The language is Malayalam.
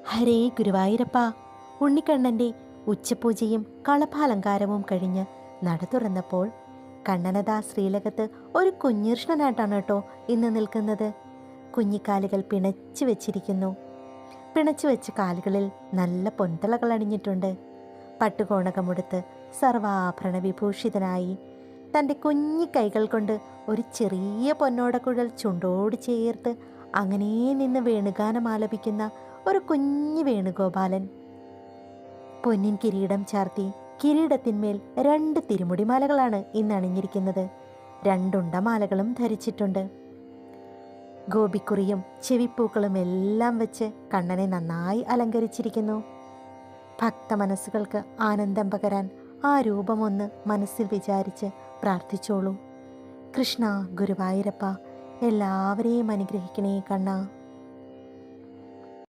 ഹരേ ഗുരുവായൂരപ്പ. ഉണ്ണിക്കണ്ണൻ്റെ ഉച്ചപൂജയും കളഭാലങ്കാരവും കഴിഞ്ഞ് നട തുറന്നപ്പോൾ കണ്ണനദാ ശ്രീലകത്ത് ഒരു കുഞ്ഞീർഷ്ണനായിട്ടാണ് കേട്ടോ ഇന്ന് നിൽക്കുന്നത്. കുഞ്ഞിക്കാലുകൾ പിണച്ചു വെച്ചിരിക്കുന്നു. പിണച്ചു വെച്ച കാലുകളിൽ നല്ല പൊന്തളകൾ അണിഞ്ഞിട്ടുണ്ട്. പട്ടുകോണകമുടുത്ത് സർവാഭരണ വിഭൂഷിതനായി തൻ്റെ കുഞ്ഞി കൈകൾ കൊണ്ട് ഒരു ചെറിയ പൊന്നോടക്കുഴൽ ചുണ്ടോട് ചേർത്ത് അങ്ങനെ നിന്ന് വേണുഗാനം ആലപിക്കുന്ന ഒരു കുഞ്ഞു വേണുഗോപാലൻ. പൊന്നിൻ കിരീടം ചാർത്തി കിരീടത്തിന്മേൽ 2 തിരുമുടിമാലകളാണ് ഇന്ന് അണിഞ്ഞിരിക്കുന്നത്. 2 ഉണ്ടമാലകളും ധരിച്ചിട്ടുണ്ട്. ഗോപിക്കുറിയും ചെവിപ്പൂക്കളും എല്ലാം വെച്ച് കണ്ണനെ നന്നായി അലങ്കരിച്ചിരിക്കുന്നു. ഭക്ത മനസ്സുകൾക്ക് ആനന്ദം പകരാൻ ആ രൂപമൊന്ന് മനസ്സിൽ വിചാരിച്ച് പ്രാർത്ഥിച്ചോളൂ. കൃഷ്ണ ഗുരുവായൂരപ്പ, എല്ലാവരെയും അനുഗ്രഹിക്കണേ കണ്ണ.